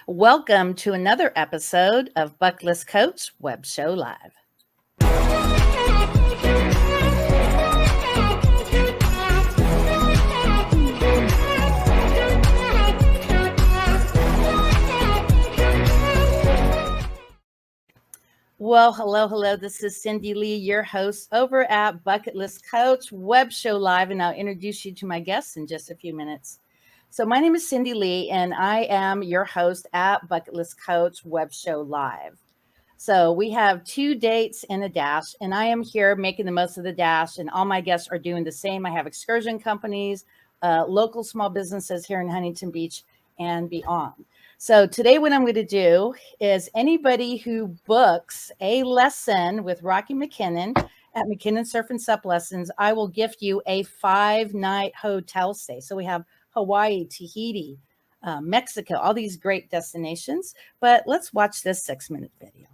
Welcome to another episode of Bucketless Coach Web Show Live. Well, hello. This is Cindy Lee, your host over at Bucketless Coach Web Show Live, and I'll introduce you to my guests in just a few minutes. So my name is Cindy Lee, and I am your host at Bucketless Coach Web Show Live. So we have 2 dates and a dash, and I am here making the most of the dash, and all my guests are doing the same. I have excursion companies, local small businesses here in Huntington Beach and beyond. So today what I'm going to do is anybody who books a lesson with Rocky McKinnon at McKinnon Surf and Sup Lessons, I will gift you a 5-night hotel stay. So we have Hawaii, Tahiti, Mexico, all these great destinations. But let's watch this 6-minute video.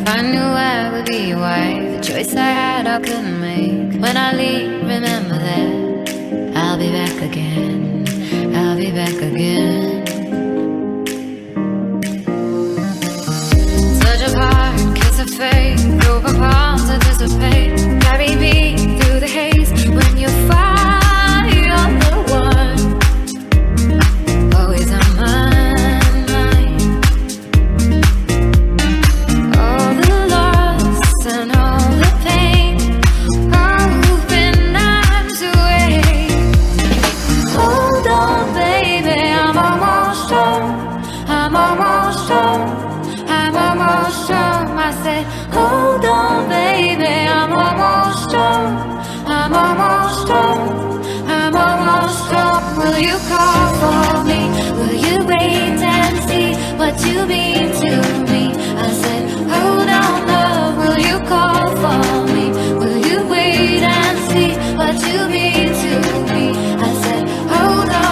I knew I would be your wife. The choice I had I couldn't make. When I leave, remember that I'll be back again. I'll be back again. Such a hard kiss of fate. Broken palms anticipate. Carry me through the haze. When you find you're the one, always on my hold on, baby, I'm almost done. I'm almost done. I'm almost done. Will you call for me? Will you wait and see what you mean to me? I said, hold on, love. Will you call for me? Will you wait and see what you mean to me? I said, hold on.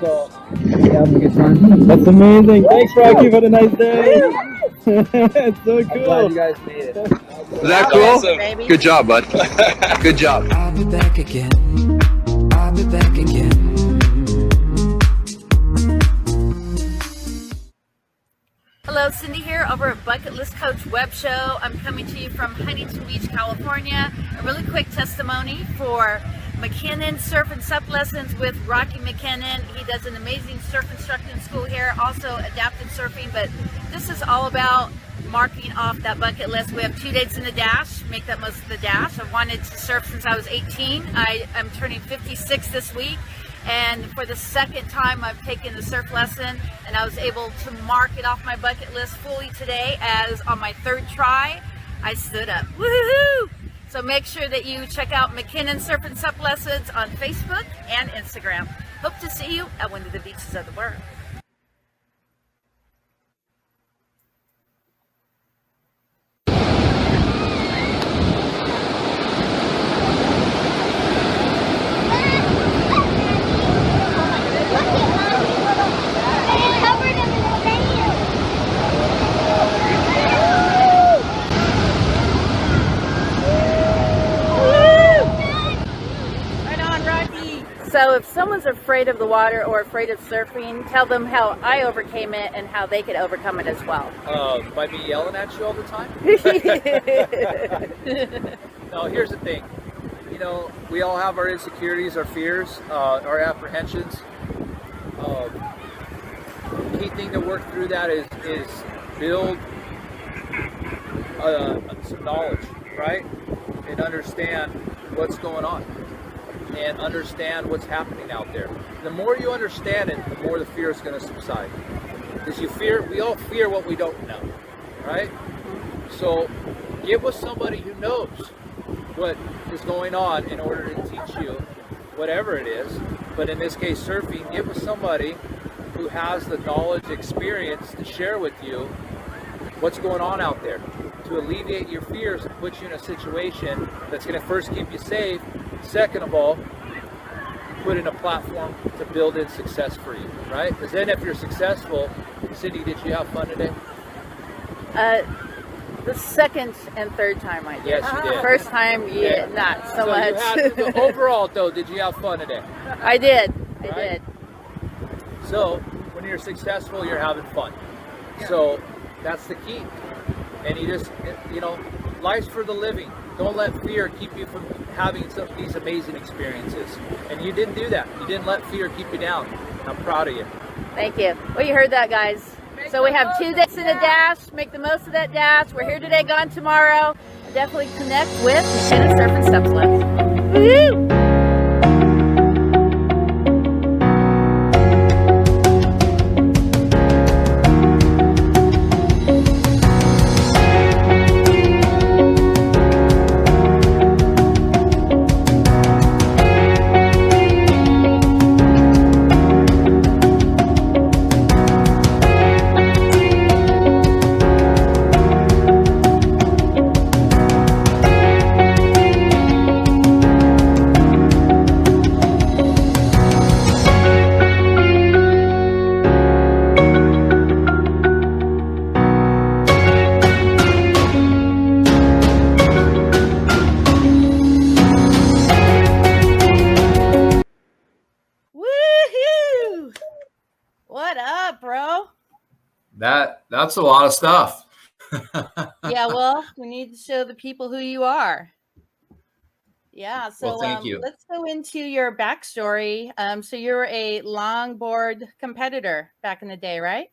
So, yeah, have a good time. That's amazing. Thanks, Rocky, for the nice day. It's so cool. I'm glad you guys made it. Was that cool? Awesome. Good job, bud. Good job. I'll be back again. I'll be back again. Hello, Cindy here over at Bucketless Coach Web Show. I'm coming to you from Huntington Beach, California. A really quick testimony for McKinnon Surf and Sup Lessons with Rocky McKinnon. He does an amazing surf instructing school here, also adaptive surfing, but this is all about marking off that bucket list. We have 2 dates in the dash, make that most of the dash. I've wanted to surf since I was 18. I am turning 56 this week, and for the second time I've taken the surf lesson, and I was able to mark it off my bucket list fully today, as on my 3rd try, I stood up. Woohoo! So make sure that you check out McKinnon Surf and Sup Lessons on Facebook and Instagram. Hope to see you at one of the beaches of the world. So if someone's afraid of the water or afraid of surfing, tell them how I overcame it and how they could overcome it as well. By me yelling at you all the time? No, here's the thing. You know, we all have our insecurities, our fears, our apprehensions. key thing to work through that is build some knowledge, right? And understand what's going on and understand what's happening out there. The more you understand it, the more the fear is going to subside. Because we all fear what we don't know, right? So get with somebody who knows what is going on in order to teach you whatever it is. But in this case, surfing, get with somebody who has the knowledge, experience to share with you what's going on out there, to alleviate your fears and put you in a situation that's going to first keep you safe. Second of all, put in a platform to build in success for you, right? Because then if you're successful, Cindy, did you have fun today? The second and third time I did. Yes, you did. First time, not so much. Overall, though, did you have fun today? I did. I Right? did. So when you're successful, you're having fun. So that's the key. And you just, life's for the living. Don't let fear keep you from having some of these amazing experiences. And you didn't do that. You didn't let fear keep you down. I'm proud of you. Thank you. Well, you heard that, guys. So we have 2 days in a dash. Make the most of that dash. We're here today, gone tomorrow. Definitely connect with McKinnon Surf and Step Club. Woo-hoo! Woohoo! What up, bro? That's a lot of stuff. Yeah, well, we need to show the people who you are. Yeah, so Well, thank you. let's go into your backstory. So you're a longboard competitor back in the day, right?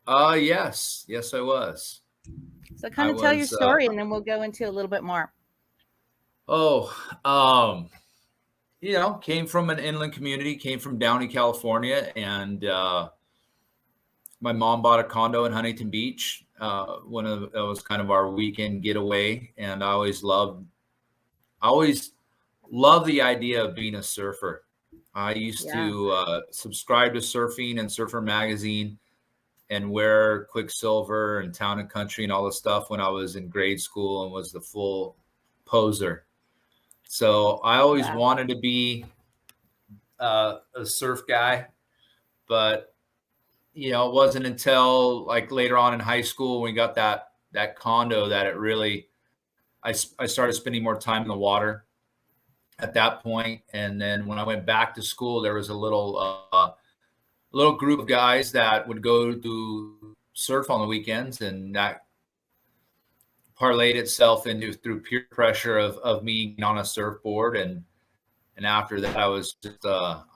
Yes, I was. So kind I of tell your was, story, and then we'll go into a little bit more. Came from an inland community, came from Downey, California, and my mom bought a condo in Huntington Beach. That was kind of our weekend getaway, and I always loved the idea of being a surfer. I used to subscribe to Surfing and Surfer magazine and wear Quicksilver and Town and Country and all this stuff when I was in grade school and was the full poser. So I always wanted to be a surf guy, but it wasn't until like later on in high school when we got that condo that it really I started spending more time in the water at that point. And then when I went back to school, there was a little group of guys that would go to surf on the weekends, and that parlayed itself into through peer pressure of me on a surfboard. And after that, I was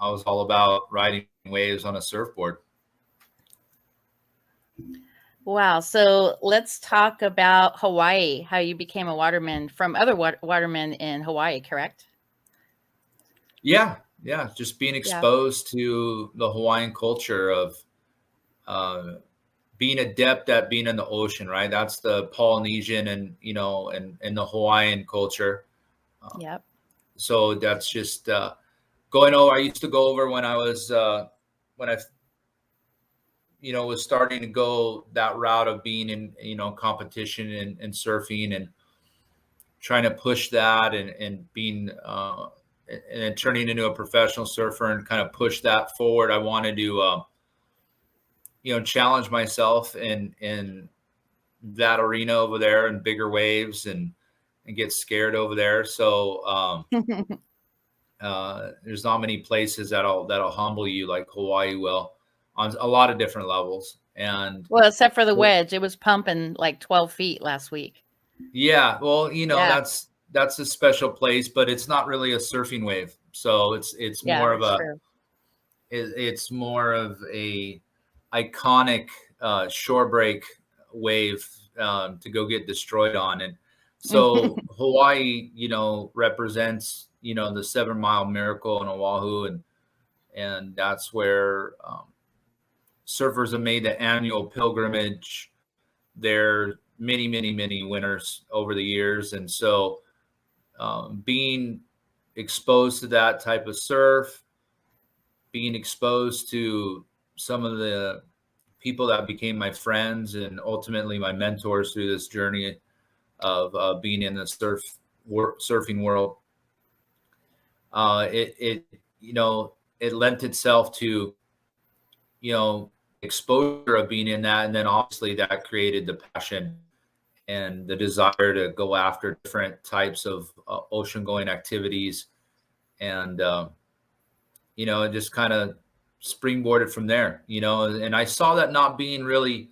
all about riding waves on a surfboard. Wow. So let's talk about Hawaii, how you became a waterman from other watermen in Hawaii, correct? Yeah. Just being exposed to the Hawaiian culture of being adept at being in the ocean, right? That's the Polynesian and the Hawaiian culture. Yep. So that's just going over. I used to go over when I was was starting to go that route of being in competition and surfing and trying to push that and being and then turning into a professional surfer and kind of push that forward. I wanted to challenge myself in that arena over there and bigger waves and get scared over there. So there's not many places that'll humble you like Hawaii will on a lot of different levels. And well, except for the wedge, it was pumping like 12 feet last week. Yeah. Well, that's a special place, but it's not really a surfing wave. So it's more of a iconic shore break wave to go get destroyed on. And so Hawaii, represents, the 7 Mile Miracle in Oahu. And that's where surfers have made the annual pilgrimage. There many, many, many winners over the years. And so being exposed to that type of surf, being exposed to some of the people that became my friends and ultimately my mentors through this journey of being in the surfing world, it lent itself to, exposure of being in that. And then obviously that created the passion and the desire to go after different types of ocean going activities. And, it just kind of springboarded from there, and I saw that not being really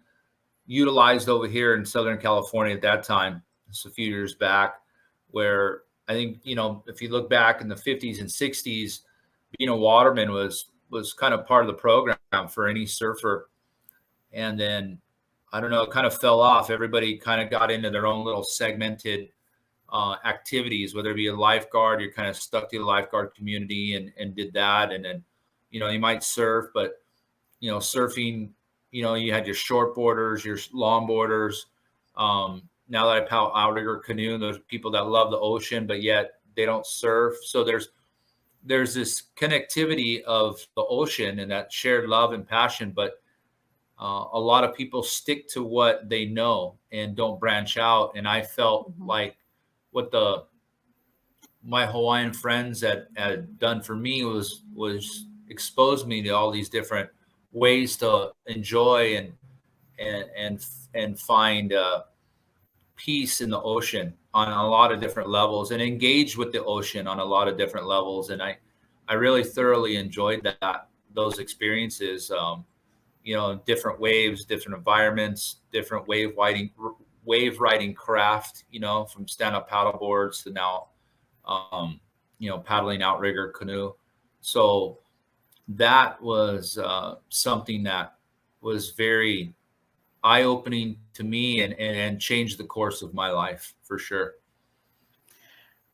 utilized over here in Southern California at that time. It's a few years back, where I think, if you look back in the 50s and 60s, being a waterman was kind of part of the program for any surfer. And then, I don't know, it kind of fell off. Everybody kind of got into their own little segmented activities, whether it be a lifeguard, you're kind of stuck to the lifeguard community and did that. And then, you might surf, but, surfing, you had your short boarders, your long boarders. Now that I paddle outrigger canoe, there's people that love the ocean, but yet they don't surf. So there's this connectivity of the ocean and that shared love and passion, but a lot of people stick to what they know and don't branch out. And I felt like what my Hawaiian friends had done for me was expose me to all these different ways to enjoy and find peace in the ocean on a lot of different levels, and engage with the ocean on a lot of different levels. And I really thoroughly enjoyed those experiences. Different waves, different environments, different wave riding craft, from stand-up paddle boards to now, paddling outrigger canoe. So that was something that was very eye-opening to me and changed the course of my life for sure.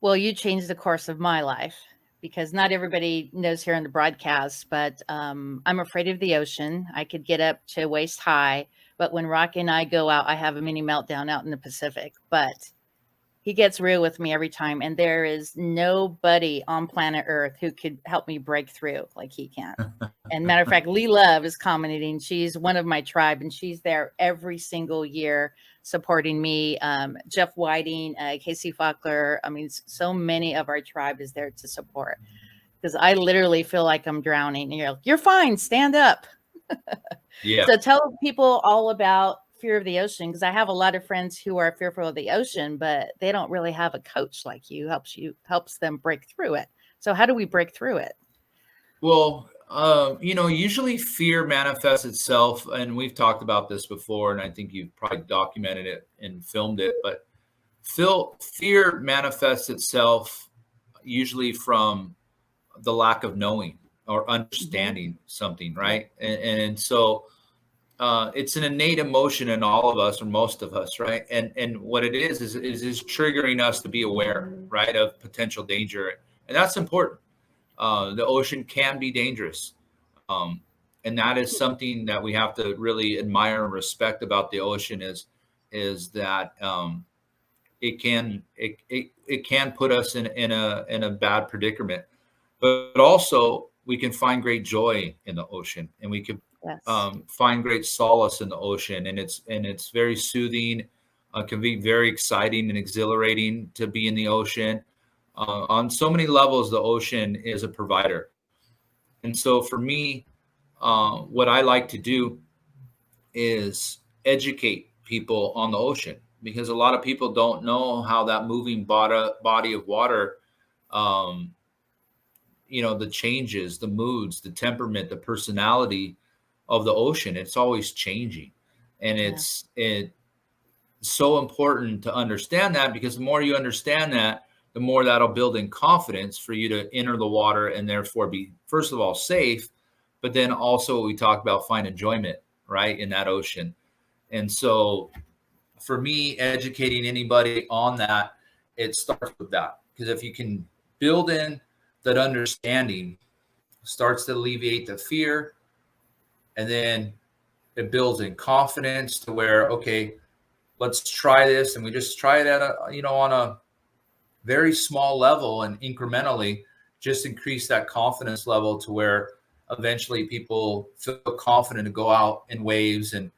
Well, you changed the course of my life, because not everybody knows here on the broadcast, but I'm afraid of the ocean. I could get up to waist high, but when Rocky and I go out, I have a mini meltdown out in the Pacific. But he gets real with me every time, and there is nobody on planet Earth who could help me break through like he can. And matter of fact, Lee Love is commenting. She's one of my tribe, and she's there every single year supporting me. Jeff Whiting, Casey Faulkner. I mean, so many of our tribe is there to support, because I literally feel like I'm drowning. And you're fine. Stand up. Yeah. So tell people all about fear of the ocean, because I have a lot of friends who are fearful of the ocean, but they don't really have a coach like you helps them break through it. So how do we break through it? Well, usually fear manifests itself, and we've talked about this before, and I think you've probably documented it and filmed it, but fear manifests itself usually from the lack of knowing or understanding something, right? And so it's an innate emotion in all of us, or most of us, right? And what it is triggering us to be aware, right, of potential danger. And that's important. The ocean can be dangerous. And that is something that we have to really admire and respect about the ocean is that it can put us in a bad predicament, but also we can find great joy in the ocean, and we can find great solace in the ocean, and it's very soothing. Can be very exciting and exhilarating to be in the ocean. On so many levels, the ocean is a provider. And so for me, what I like to do is educate people on the ocean, because a lot of people don't know how that moving body of water, the changes, the moods, the temperament, the personality of the ocean, it's always changing. And it's so important to understand that, because the more you understand that, the more that'll build in confidence for you to enter the water and therefore be, first of all, safe, but then also we talk about find enjoyment right, in that ocean. And so for me, educating anybody on that, it starts with that. Because if you can build in that understanding, starts to alleviate the fear, and then it builds in confidence to where, okay, let's try this. And we just try it at on a very small level and incrementally just increase that confidence level to where eventually people feel confident to go out in waves and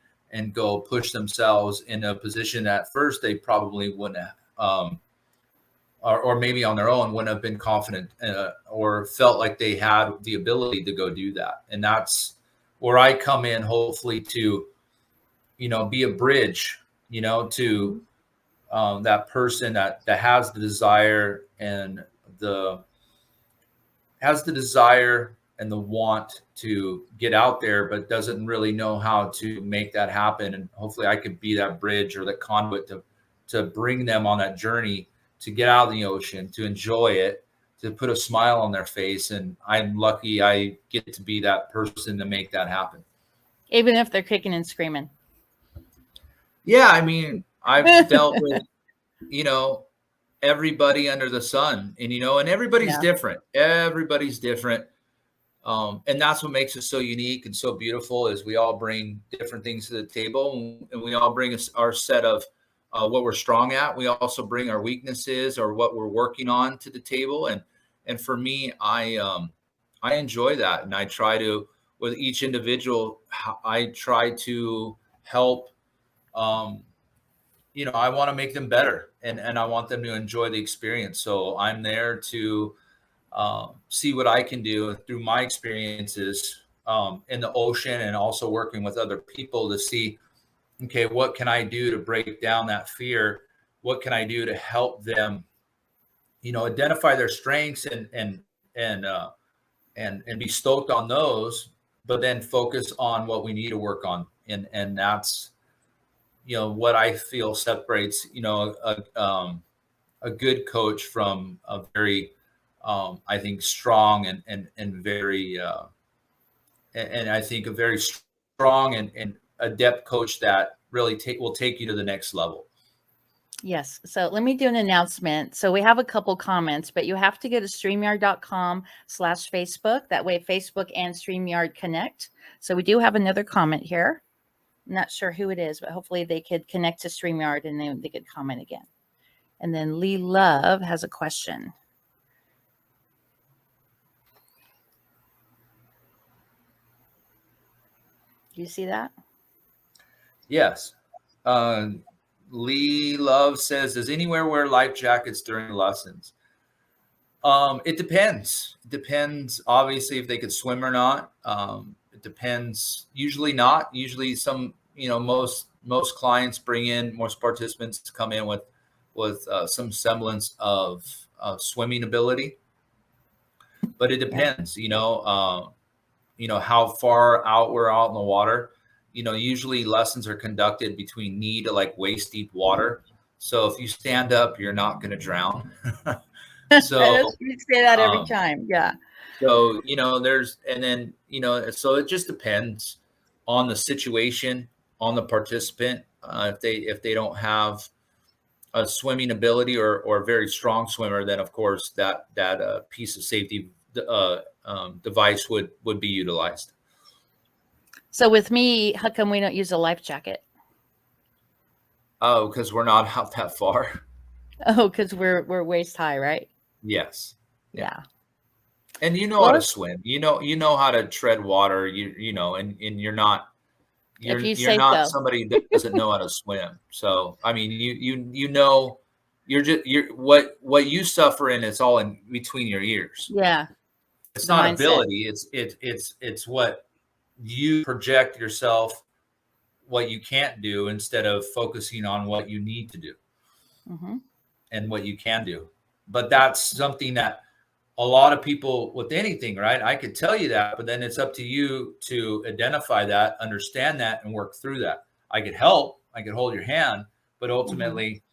go push themselves in a position that first they probably wouldn't have, or maybe on their own wouldn't have been confident or felt like they had the ability to go do that. And that's where I come in, hopefully to, be a bridge, to that person that has the desire and the want to get out there, but doesn't really know how to make that happen. And hopefully I could be that bridge or the conduit to bring them on that journey to get out of the ocean, to enjoy it, to put a smile on their face. And I'm lucky I get to be that person to make that happen. Even if they're kicking and screaming. Yeah. I mean, I've dealt with, everybody under the sun, and everybody's different. Everybody's different. And that's what makes it so unique and so beautiful is we all bring different things to the table, and we all bring our set of what we're strong at. We also bring our weaknesses or what we're working on to the table. And for me, I enjoy that. And I try to, with each individual, I try to help, I want to make them better and I want them to enjoy the experience. So I'm there to see what I can do through my experiences in the ocean, and also working with other people to see, okay, what can I do to break down that fear? What can I do to help them, identify their strengths and be stoked on those, but then focus on what we need to work on. And that's, what I feel separates, a good coach from a very, I think, strong and very, and I think a very strong and adept coach that really will take you to the next level. Yes. So let me do an announcement. So we have a couple comments, but you have to go to StreamYard.com/Facebook. That way Facebook and StreamYard connect. So we do have another comment here. I'm not sure who it is, but hopefully they could connect to StreamYard and then they could comment again. And then Lee Love has a question. Do you see that? Yes. Lee Love says, does anywhere wear life jackets during lessons? It depends. It depends, obviously, if they could swim or not. It depends. Usually not. Usually some, most clients most participants come in with some semblance of swimming ability. But it depends, how far out we're out in the water. Usually lessons are conducted between knee to like waist deep water. So if you stand up, you're not going to drown. So we say that every time. Yeah. So, so it just depends on the situation, on the participant. If they don't have a swimming ability or a very strong swimmer, then of course that piece of safety device would be utilized. So with me, how come we don't use a life jacket? Oh, because we're not out that far. Oh, because we're waist high, right? Yes. Yeah. And how to swim. You know how to tread water. And you're not somebody that doesn't know how to swim. So I mean, what you suffer in, it's all in between your ears. Yeah. It's not ability. It's what you project yourself, what you can't do, instead of focusing on what you need to do and what you can do. But that's something that a lot of people with anything, right? I could tell you that, but then it's up to you to identify that, understand that, and work through that. I could help, I could hold your hand, but ultimately,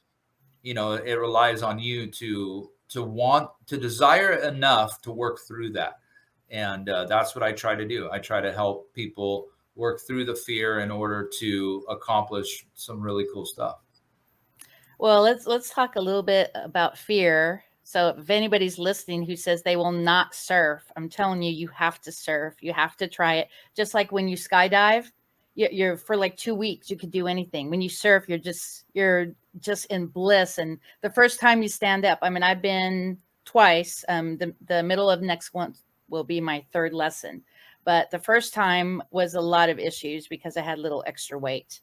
it relies on you to want to desire enough to work through that. And that's what I try to do. I try to help people work through the fear in order to accomplish some really cool stuff. Well, let's talk a little bit about fear. So if anybody's listening who says they will not surf, I'm telling you, you have to surf. You have to try it. Just like when you skydive, you're for like 2 weeks, you could do anything. When you surf, you're just in bliss. And the first time you stand up, I mean, I've been twice. The middle of next month will be my third lesson. But the first time was a lot of issues because I had a little extra weight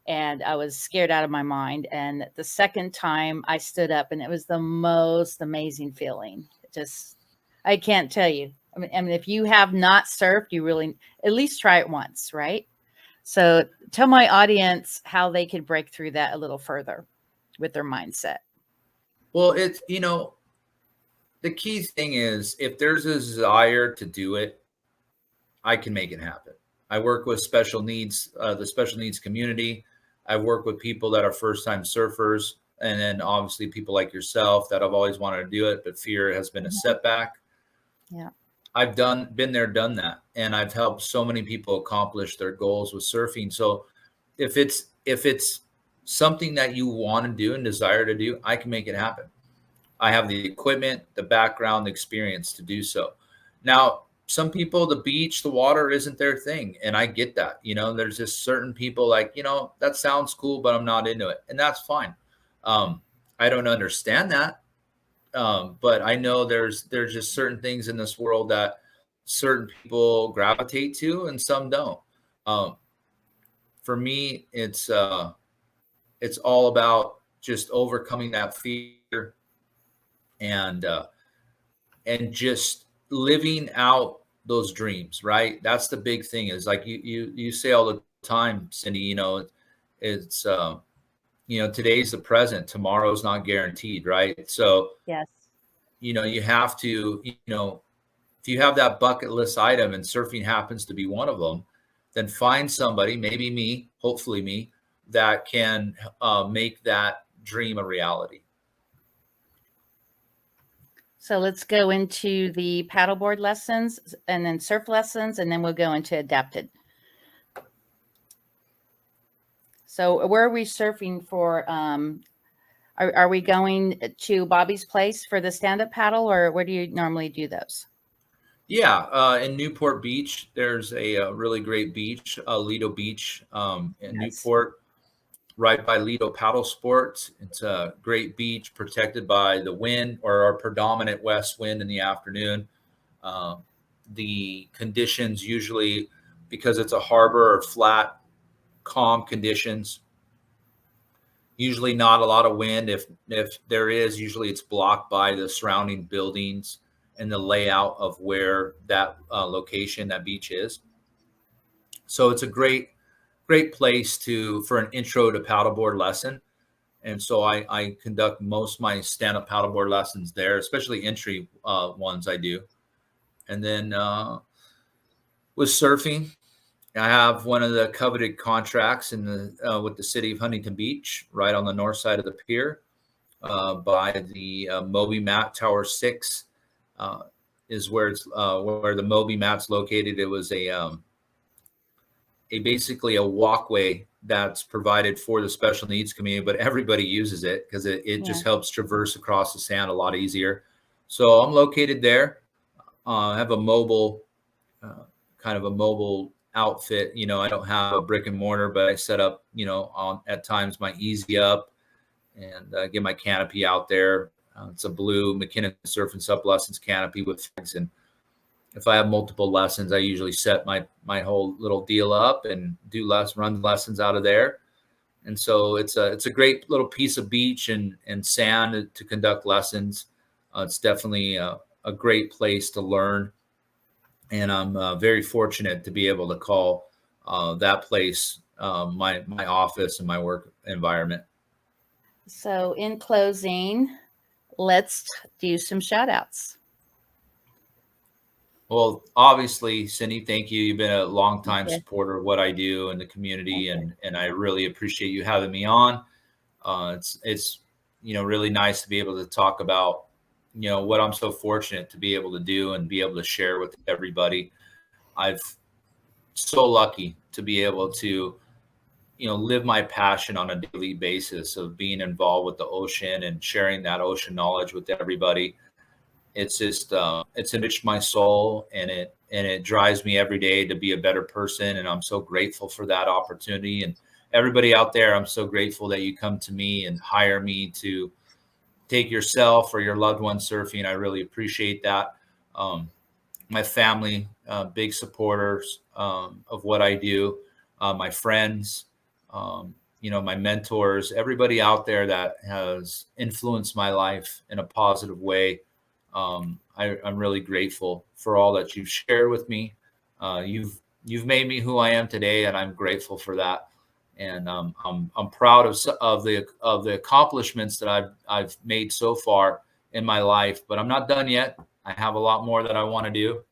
and I was scared out of my mind. And the second time I stood up, and it was the most amazing feeling. I can't tell you. I mean, if you have not surfed, you really at least try it once, right? So tell my audience how they could break through that a little further with their mindset. Well, it's, the key thing is if there's a desire to do it, I can make it happen. I work with special needs, the special needs community. I work with people that are first-time surfers, and then obviously people like yourself that have always wanted to do it, but fear has been a setback. Yeah. I've been there, done that. And I've helped so many people accomplish their goals with surfing. So if it's something that you want to do and desire to do, I can make it happen. I have the equipment, the background, the experience to do so. Now, some people, the beach, the water isn't their thing. And I get that. There's just certain people like, that sounds cool, but I'm not into it. And that's fine. I don't understand that. But I know there's just certain things in this world that certain people gravitate to and some don't. For me, it's all about just overcoming that fear and just living out those dreams, right? That's the big thing is like you say all the time, Cindy, it's, today's the present, tomorrow's not guaranteed, right? So, yes, you have to, if you have that bucket list item and surfing happens to be one of them, then find somebody, maybe me, hopefully me, that can make that dream a reality. So let's go into the paddleboard lessons and then surf lessons, and then we'll go into adapted. So where are we surfing for? Are we going to Bobby's place for the stand-up paddle, or where do you normally do those? Yeah, in Newport Beach, there's a really great beach, Lido Beach in Newport, right by Lido Paddle Sports. It's a great beach protected by the wind or our predominant west wind in the afternoon. The conditions usually, because it's a harbor, or flat, calm conditions. Usually not a lot of wind. If there is, usually it's blocked by the surrounding buildings and the layout of where that location, that beach is. So it's a great place for an intro to paddleboard lesson. And so I conduct most of my stand-up paddleboard lessons there, especially entry ones I do. And then with surfing, I have one of the coveted contracts with the city of Huntington Beach, right on the north side of the pier, by the Moby Mat Tower 6 is where the Moby Mat's located. It was basically a walkway that's provided for the special needs community, but everybody uses it because it just helps traverse across the sand a lot easier. So I'm located there. I have a mobile, kind of a mobile outfit. I don't have a brick and mortar, but I set up, at times my easy up and get my canopy out there. It's a blue McKinnon Surf and Sup lessons canopy with flags. And if I have multiple lessons, I usually set my whole little deal up and run lessons out of there. And so it's a great little piece of beach and sand to conduct lessons. It's definitely a great place to learn. And I'm very fortunate to be able to call that place my office and my work environment. So in closing, let's do some shout outs. Well, obviously, Cindy, thank you. You've been a longtime supporter of what I do in the community, and I really appreciate you having me on. It's really nice to be able to talk about what I'm so fortunate to be able to do and be able to share with everybody. I've so lucky to be able to, live my passion on a daily basis of being involved with the ocean and sharing that ocean knowledge with everybody. It's just, it's enriched my soul, and it drives me every day to be a better person. And I'm so grateful for that opportunity. And everybody out there, I'm so grateful that you come to me and hire me to take yourself or your loved one surfing. I really appreciate that. My family, big supporters of what I do, my friends, my mentors, everybody out there that has influenced my life in a positive way. I'm really grateful for all that you've shared with me. You've made me who I am today, and I'm grateful for that. And I'm proud of the accomplishments that I've made so far in my life. But I'm not done yet. I have a lot more that I want to do.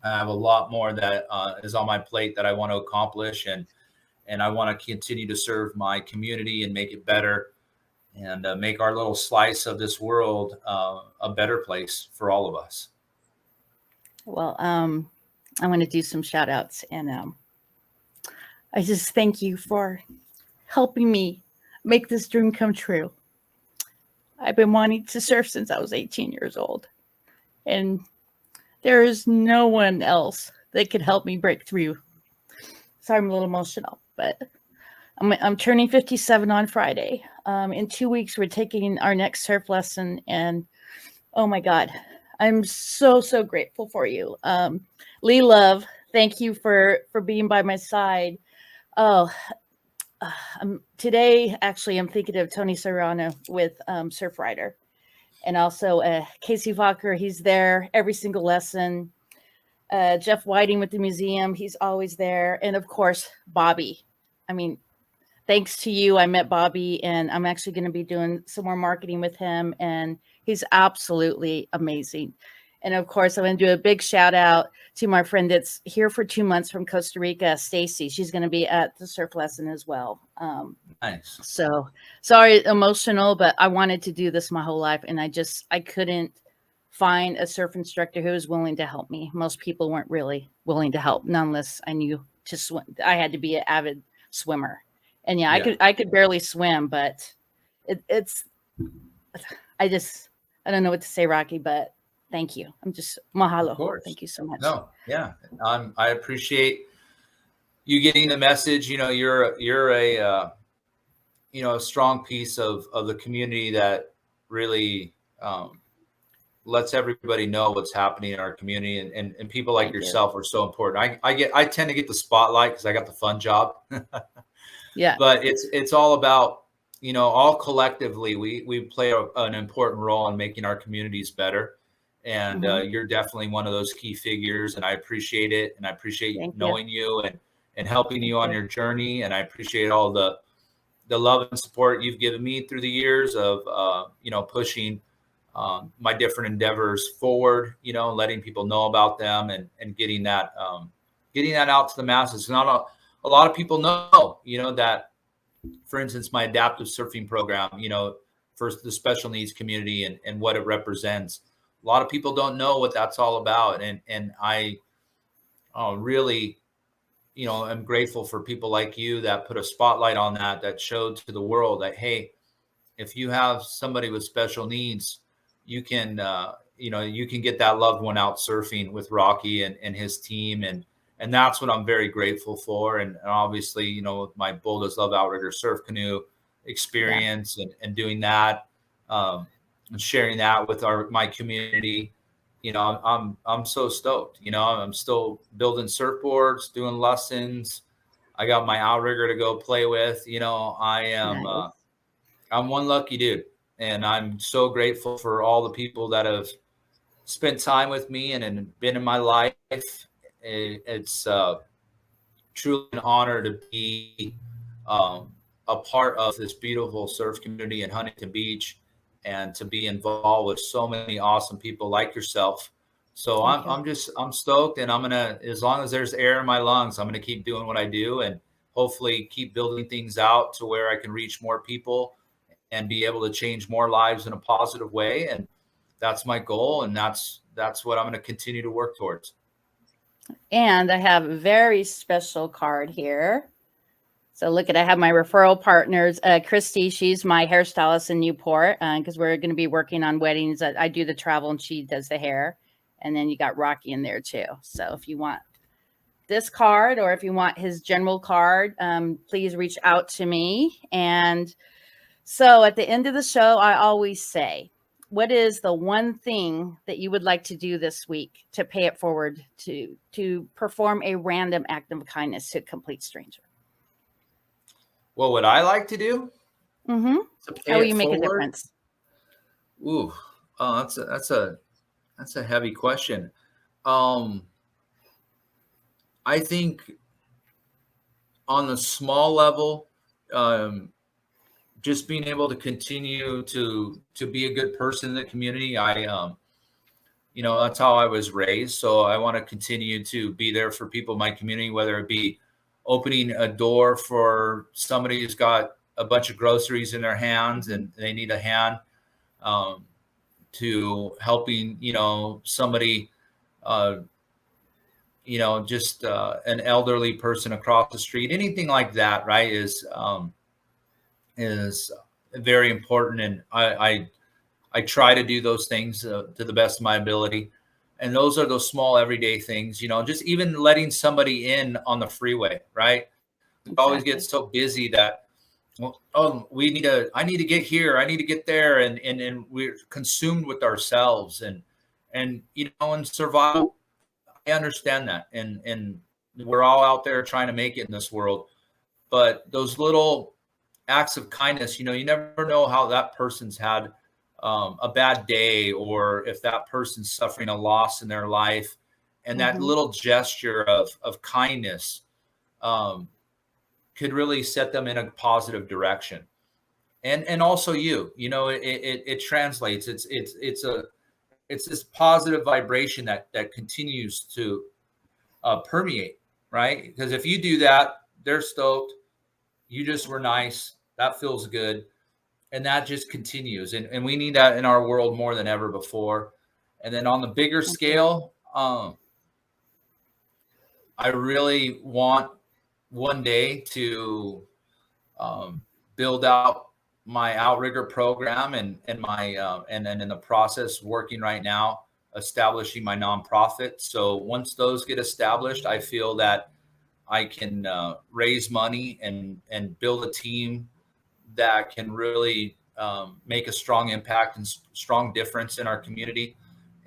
I have a lot more that is on my plate that I want to accomplish, and I want to continue to serve my community and make it better, and make our little slice of this world a better place for all of us. Well, I'm going to do some shout outs, and I just thank you for helping me make this dream come true. I've been wanting to surf since I was 18 years old, and there is no one else that could help me break through. Sorry, I'm a little emotional, but I'm turning 57 on Friday. In 2 weeks, we're taking our next surf lesson, and oh my God, I'm so grateful for you. Lee Love, thank you for being by my side. Oh, today, actually, I'm thinking of Tony Serrano with Surf Rider, and also Casey Walker. He's there every single lesson. Jeff Whiting with the museum. He's always there. And of course, Bobby. I mean, thanks to you, I met Bobby, and I'm actually going to be doing some more marketing with him, and he's absolutely amazing. And of course, I'm going to do a big shout out to my friend that's here for 2 months from Costa Rica, Stacy. She's going to be at the surf lesson as well. Nice. So sorry, emotional, but I wanted to do this my whole life, and I couldn't find a surf instructor who was willing to help me. Most people weren't really willing to help, none unless I knew to swim. I had to be an avid swimmer. And yeah, I could barely swim, but I don't know what to say, Rocky, but thank you. I'm just mahalo. Of course. Thank you so much. No, yeah. I appreciate you getting the message. You're a a strong piece of the community that really lets everybody know what's happening in our community, and people like yourself are so important. I tend to get the spotlight because I got the fun job. Yeah. But it's all about, all collectively, we play an important role in making our communities better. And you're definitely one of those key figures, and I appreciate it. And I appreciate knowing you and helping you on your journey. And I appreciate all the love and support you've given me through the years of, pushing my different endeavors forward, letting people know about them and getting that out to the masses. Not a lot of people know, that, for instance, my adaptive surfing program, for the special needs community and what it represents. A lot of people don't know what that's all about. And I really, I'm grateful for people like you that put a spotlight on that showed to the world that, hey, if you have somebody with special needs, you can get that loved one out surfing with Rocky and his team. And that's what I'm very grateful for. And obviously, with my Bold as Love Outrigger surf canoe experience and doing that, and sharing that with my community, I'm so stoked. I'm still building surfboards, doing lessons. I got my outrigger to go play with. I am Nice. I'm one lucky dude, and I'm so grateful for all the people that have spent time with me and been in my life. It's truly an honor to be a part of this beautiful surf community in Huntington Beach, and to be involved with so many awesome people like yourself. So I'm stoked, and I'm gonna, as long as there's air in my lungs, I'm gonna keep doing what I do, and hopefully keep building things out to where I can reach more people and be able to change more lives in a positive way. And that's my goal, and that's what I'm going to continue to work towards. And I have a very special card here. So look at, I have my referral partners, Christy, she's my hairstylist in Newport, because we're going to be working on weddings. I do the travel and she does the hair. And then you got Rocky in there too. So if you want this card or if you want his general card, please reach out to me. And so at the end of the show, I always say, what is the one thing that you would like to do this week to pay it forward, to perform a random act of kindness to a complete stranger? What would I like to do? Mm-hmm. How will you make a difference? Ooh, that's a heavy question. I think on the small level, just being able to continue to be a good person in the community. That's how I was raised. So I want to continue to be there for people in my community, whether it be opening a door for somebody who's got a bunch of groceries in their hands and they need a hand, to helping, somebody, just an elderly person across the street, anything like that, right, is very important. And I try to do those things to the best of my ability. And those are those small everyday things, just even letting somebody in on the freeway, right? We always get so busy that, I need to get here, I need to get there. And we're consumed with ourselves and in survival. I understand that. And we're all out there trying to make it in this world. But those little acts of kindness, you never know how that person's had a bad day, or if that person's suffering a loss in their life, and that little gesture of kindness could really set them in a positive direction. And also it translates. It's this positive vibration that continues to permeate, right? Because if you do that, they're stoked. You just were nice. That feels good. And that just continues. And we need that in our world more than ever before. And then on the bigger scale, I really want one day to build out my outrigger program and then in the process working right now, establishing my nonprofit. So once those get established, I feel that I can raise money and build a team that can really make a strong impact and strong difference in our community.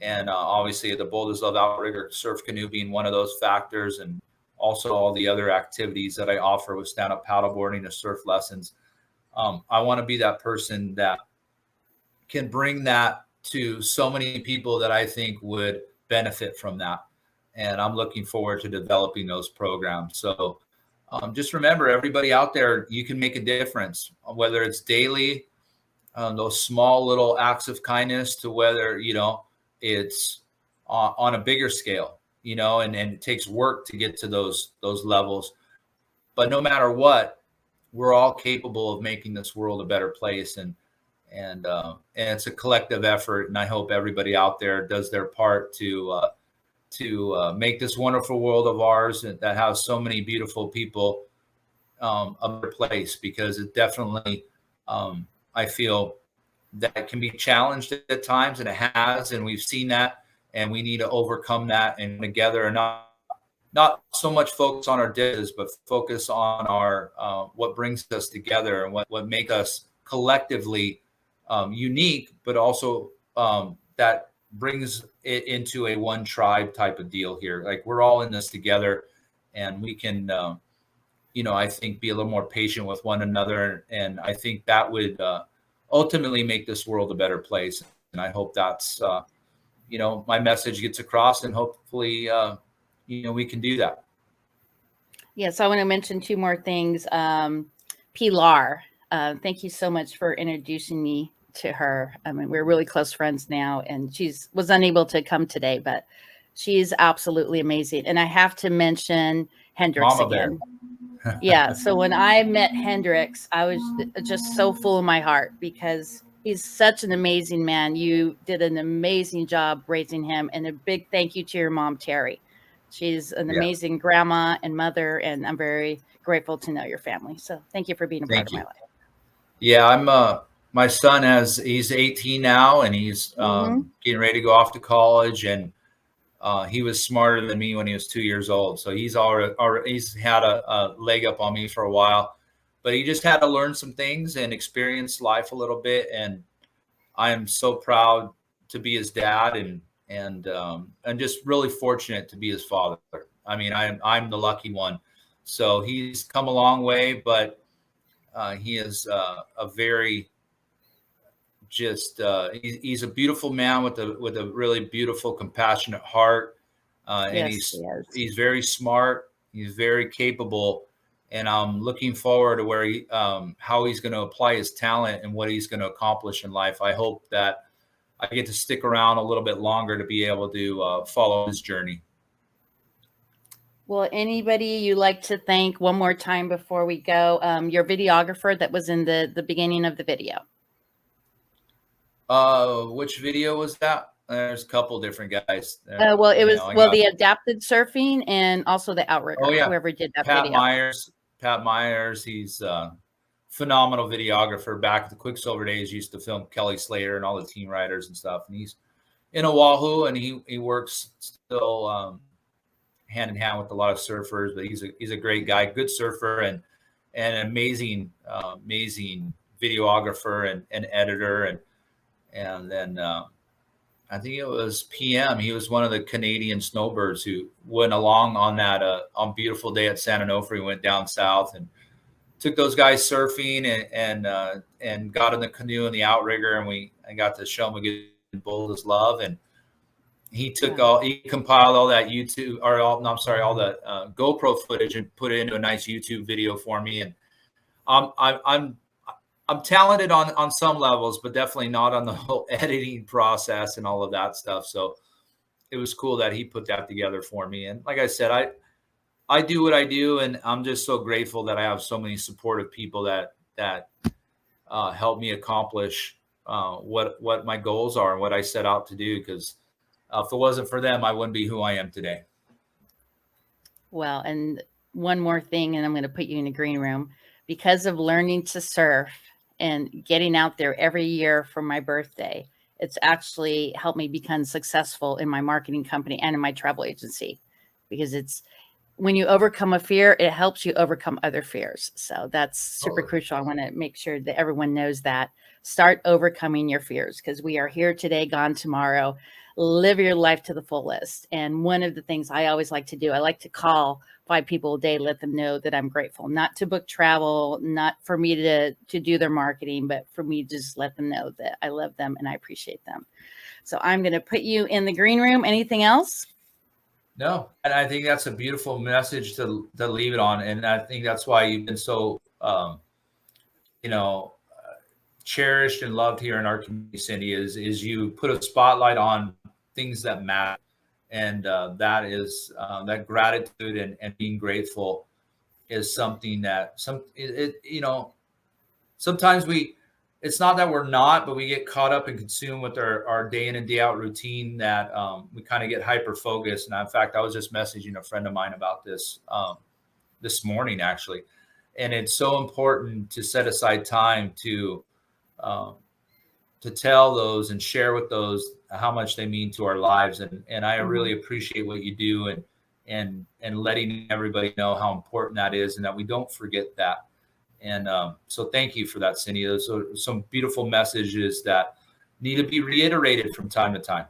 And obviously the Boulders Love Outrigger Surf Canoe being one of those factors, and also all the other activities that I offer with stand-up paddleboarding to surf lessons. I want to be that person that can bring that to so many people that I think would benefit from that. And I'm looking forward to developing those programs. So just remember, everybody out there, you can make a difference, whether it's daily, those small little acts of kindness, to whether, it's on a bigger scale, and it takes work to get to those levels. But no matter what, we're all capable of making this world a better place. And it's a collective effort. And I hope everybody out there does their part to make this wonderful world of ours that has so many beautiful people a better place, because it definitely, I feel that it can be challenged at times, and it has, and we've seen that, and we need to overcome that and together, and not so much focus on our dishes, but focus on our what brings us together and what make us collectively unique, but also that brings it into a one tribe type of deal here. Like, we're all in this together, and we can, I think, be a little more patient with one another. And I think that would ultimately make this world a better place. And I hope that's, my message gets across, and hopefully, we can do that. Yeah. So I want to mention two more things. Pilar, thank you so much for introducing me to her. I mean, we're really close friends now, and was unable to come today, but she's absolutely amazing. And I have to mention Hendrix Mama again. Yeah. So when I met Hendrix, I was just so full of my heart, because he's such an amazing man. You did an amazing job raising him, and a big thank you to your mom, Terry, She's an Yeah. amazing grandma and mother, and I'm very grateful to know your family. So thank you for being a part Thank of my you. life. Yeah, my son he's 18 now, and he's getting ready to go off to college, and he was smarter than me when he was 2 years old. So he's already he's had a leg up on me for a while, but he just had to learn some things and experience life a little bit. And I am so proud to be his dad, and just really fortunate to be his father. I mean, I'm the lucky one. So he's come a long way, but he is a very he's a beautiful man with a really beautiful, compassionate heart, and Yes, he is. he's very smart. He's very capable, and I'm looking forward to where how he's going to apply his talent and what he's going to accomplish in life. I hope that I get to stick around a little bit longer to be able to follow his journey. Well, anybody you like to thank one more time before we go? Your videographer that was in the beginning of the video. Which video was that? There's a couple different guys. Well, it was got the adapted surfing and also the outrigger. Oh, yeah. Whoever did that Pat video. Myers. He's a phenomenal videographer. Back at the Quicksilver days, used to film Kelly Slater and all the team riders and stuff. And he's in Oahu, and he works still hand in hand with a lot of surfers. But he's a great guy, good surfer, and an amazing videographer and editor. And then I think it was PM. He was one of the Canadian snowbirds who went along on that on beautiful day at San Onofre. Went down south and took those guys surfing and got in the canoe and the outrigger, and I got to show him again Bold as Love. And he he compiled all that YouTube all the GoPro footage and put it into a nice YouTube video for me. And I'm talented on some levels, but definitely not on the whole editing process and all of that stuff. So it was cool that he put that together for me. And like I said, I do what I do, and I'm just so grateful that I have so many supportive people that help me accomplish what my goals are and what I set out to do. Because if it wasn't for them, I wouldn't be who I am today. Well, and one more thing, and I'm going to put you in a green room. Because of learning to surf and getting out there every year for my birthday, it's actually helped me become successful in my marketing company and in my travel agency. Because it's when you overcome a fear, it helps you overcome other fears. So that's super crucial. I want to make sure that everyone knows that. Start overcoming your fears, because we are here today, gone tomorrow. Live your life to the fullest. And one of the things I always like to do, I like to call 5 people a day, let them know that I'm grateful, not to book travel, not for me to do their marketing, but for me to just let them know that I love them and I appreciate them. So I'm going to put you in the green room. Anything else? No, and I think that's a beautiful message to leave it on. And I think that's why you've been so, cherished and loved here in our community, Cindy, is you put a spotlight on things that matter. And that is that gratitude and being grateful is something that sometimes it's not that we're not, but we get caught up and consumed with our day in and day out routine that we kind of get hyper focused. And in fact, I was just messaging a friend of mine about this this morning, actually. And it's so important to set aside time to tell those and share with those how much they mean to our lives. And I really appreciate what you do and letting everybody know how important that is and that we don't forget that. And so thank you for that, Cindy. Those are some beautiful messages that need to be reiterated from time to time.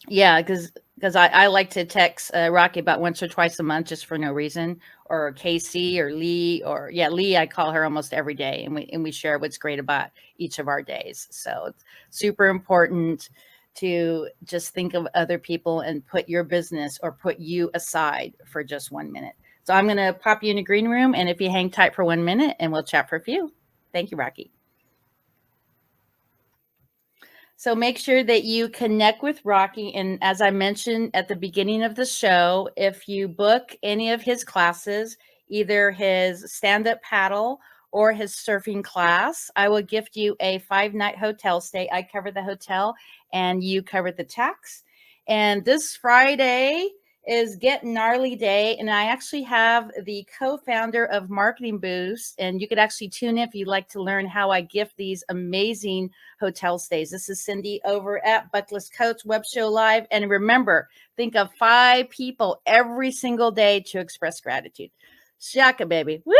Yeah, because I like to text Rocky about once or twice a month just for no reason, or Casey or Lee, Lee. I call her almost every day, and we share what's great about each of our days. So it's super important to just think of other people and put your business or put you aside for just 1 minute. So I'm going to pop you in a green room, and if you hang tight for 1 minute, and we'll chat for a few. Thank you, Rocky. So make sure that you connect with Rocky. And as I mentioned at the beginning of the show, if you book any of his classes, either his stand-up paddle or his surfing class, I will gift you a 5-night hotel stay. I cover the hotel and you cover the tax. And this Friday is Get Gnarly Day. And I actually have the co-founder of Marketing Boost. And you could actually tune in if you'd like to learn how I gift these amazing hotel stays. This is Cindy over at Bucket List Coach Web Show Live. And remember, think of 5 people every single day to express gratitude. Shaka, baby. Woo!